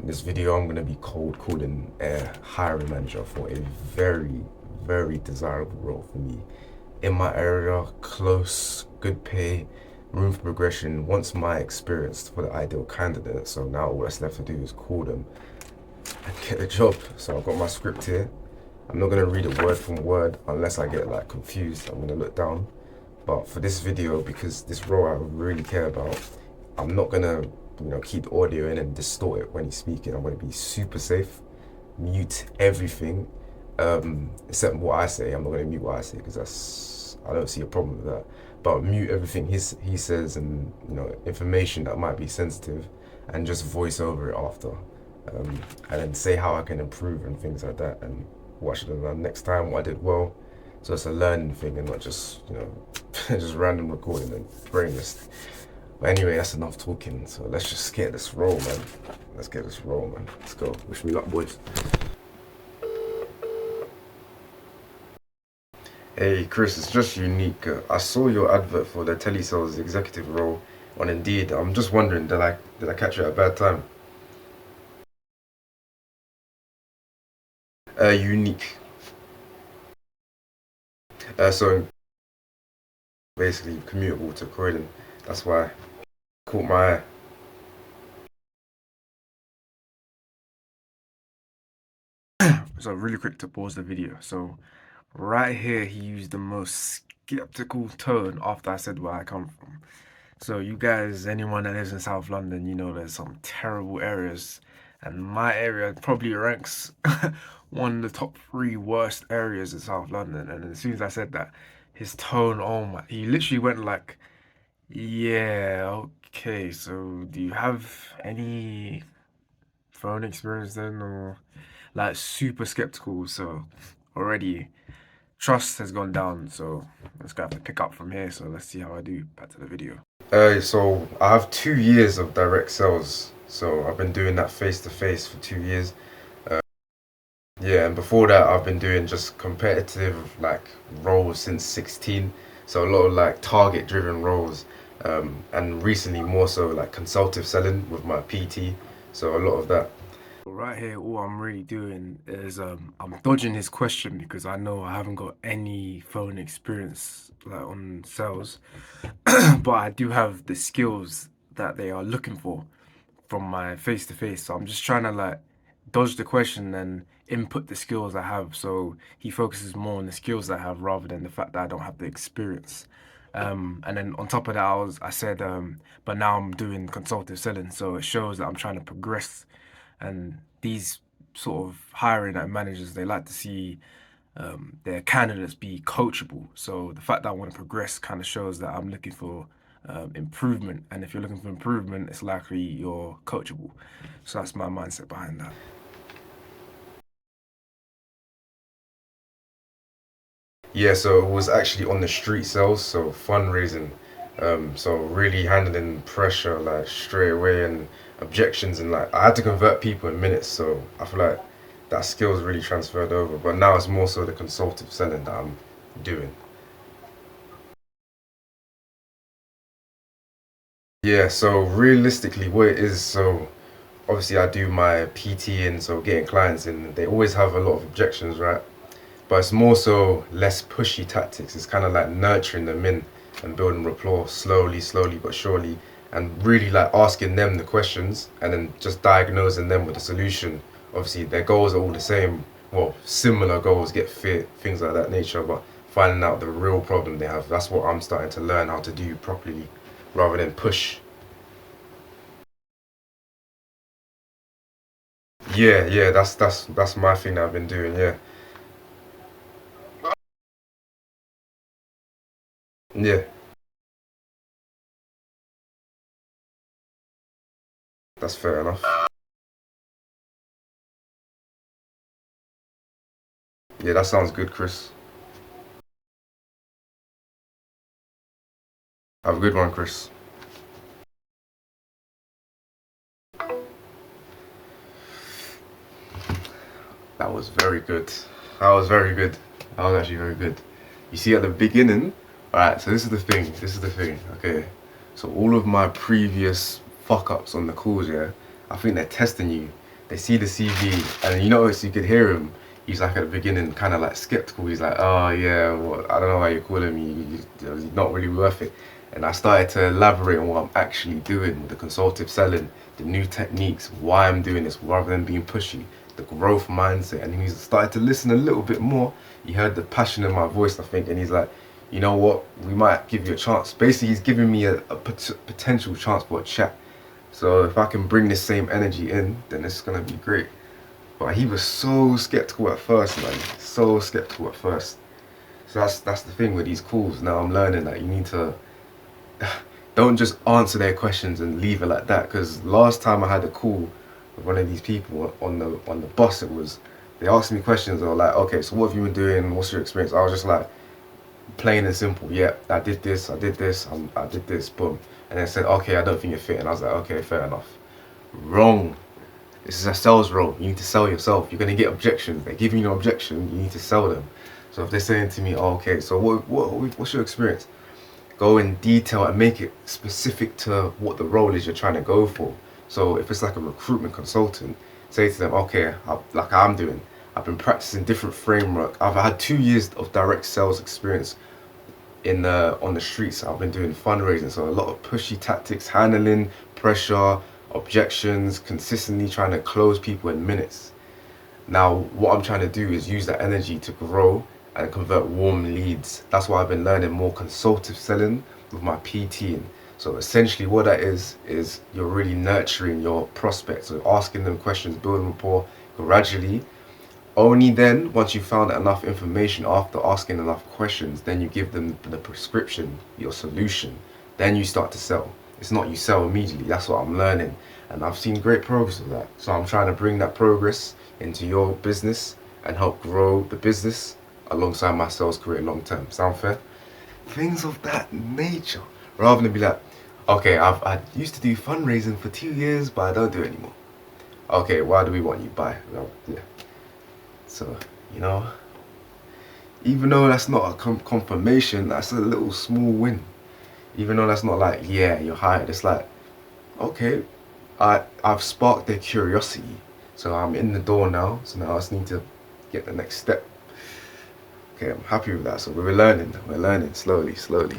this video, I'm going to be cold calling a hiring manager for a very, very desirable role for me. In my area, close, good pay, room for progression, wants my experience for the ideal candidate. So now all that's left to do is call them and get the job. So I've got my script here. I'm not going to read it word from word unless I get like confused. I'm going to look down. But for this video, because this role I really care about, I'm not going to keep the audio in and distort it when he's speaking. I'm going to be super safe, mute everything, except what I say. I'm not going to mute what I say because I don't see a problem with that. But mute everything he says and information that might be sensitive, and just voice over it after, and then say how I can improve and things like that, and what I should have done next time, what I did well. So it's a learning thing and not just just random recording and brainless. But anyway, that's enough talking. So let's just get this roll, man. Let's get this roll, man. Let's go. Wish me luck, boys. Hey, Chris, it's just unique. I saw your advert for the telesales executive role on Indeed. I'm just wondering, did I catch you at a bad time? Unique. So basically commutable to Croydon. That's why caught my eye. So really quick to pause the video. So right here, he used the most skeptical tone after I said where I come from. So you guys, anyone that lives in South London, you know there's some terrible areas, and my area probably ranks one of the top three worst areas in South London. And as soon as I said that, his tone, oh my, he literally went like, yeah, okay, so do you have any phone experience then, or like super skeptical? So already trust has gone down, so let's go have to pick up from here. So let's see how I do. Back to the video. So I have 2 years of direct sales. So I've been doing that face to face for 2 years. Yeah, and before that, I've been doing just competitive like roles since 16. So a lot of like target driven roles, and recently more so like consultative selling with my PT. So a lot of that. Right here, all I'm really doing is I'm dodging his question because I know I haven't got any phone experience like on sales, but I do have the skills that they are looking for from my face to face. So I'm just trying to like dodge the question and input the skills I have. So he focuses more on the skills I have rather than the fact that I don't have the experience. And then on top of that, I said, but now I'm doing consultative selling, so it shows that I'm trying to progress. And these sort of hiring and managers, they like to see their candidates be coachable. So the fact that I want to progress kind of shows that I'm looking for improvement. And if you're looking for improvement, it's likely you're coachable. So that's my mindset behind that. Yeah, so it was actually on the street sales, so fundraising. So really handling pressure like straight away and objections, and like I had to convert people in minutes. So I feel like that skill's really transferred over. But now it's more so the consultative selling that I'm doing. Yeah, so realistically, what it is, so obviously I do my PT and so getting clients in, they always have a lot of objections, right? But it's more so less pushy tactics. It's kind of like nurturing them in and building rapport slowly, slowly but surely, and really like asking them the questions and then just diagnosing them with the solution. Obviously, their goals are all the same. Well, similar goals, get fit, things like that nature, but finding out the real problem they have. That's what I'm starting to learn how to do properly, rather than push. Yeah, yeah, that's my thing that I've been doing. Yeah, yeah, that's fair enough. Yeah, that sounds good, Chris. Have a good one, Chris. That was very good. That was very good. That was actually very good. You see, at the beginning, alright, so this is the thing. This is the thing, okay? So, all of my previous fuck ups on the calls, yeah, I think they're testing you. they see the CV, and you notice you could hear him. He's like at the beginning, kind of like skeptical. He's like, "Oh yeah, well, I don't know why you're calling me. You're not really worth it." And I started to elaborate on what I'm actually doing with the consultative selling, the new techniques, why I'm doing this, rather than being pushy, the growth mindset. And he started to listen a little bit more. He heard the passion in my voice, I think, and he's like, "You know what? We might give you a chance." Basically, he's giving me a potential chance for a chat. So if I can bring this same energy in, then it's gonna be great. But he was so skeptical at first, man. So skeptical at first. So that's the thing with these calls. Now I'm learning that you need to don't just answer their questions and leave it like that. Because last time I had a call with one of these people on the bus, it was they asked me questions. They were like, "Okay, so what have you been doing? What's your experience?" I was just like, plain and simple. Yeah, I did this. I did this. I did this. Boom. And they said, "Okay, I don't think you're fit." And I was like, "Okay, fair enough." Wrong. This is a sales role. You need to sell yourself. You're gonna get objections. They're giving you an objection. You need to sell them. So if they're saying to me, "Oh, okay, so what's your experience?" Go in detail and make it specific to what the role is you're trying to go for. So if it's like a recruitment consultant, say to them, "Okay, like I'm doing, I've been practicing different framework. I've had 2 years of direct sales experience in the on the streets. I've been doing fundraising, so a lot of pushy tactics, handling pressure, objections, consistently trying to close people in minutes. Now, what I'm trying to do is use that energy to grow and convert warm leads. That's why I've been learning more consultative selling with my PTing. So essentially what that is you're really nurturing your prospects, so asking them questions, building rapport gradually. Only then, once you've found enough information after asking enough questions, then you give them the prescription, your solution. Then you start to sell. It's not you sell immediately. That's what I'm learning. And I've seen great progress with that. So I'm trying to bring that progress into your business and help grow the business alongside my sales career long term. Sound fair? Things of that nature. Rather than be like, "Okay, I used to do fundraising for 2 years, but I don't do it anymore." "Okay, why do we want you? Bye." Well, yeah. So, you know, even though that's not a confirmation, that's a little small win. Even though that's not like, "Yeah, you're hired." It's like, okay, I've sparked their curiosity. So I'm in the door now. So now I just need to get the next step. Okay, I'm happy with that. So we're learning slowly, slowly.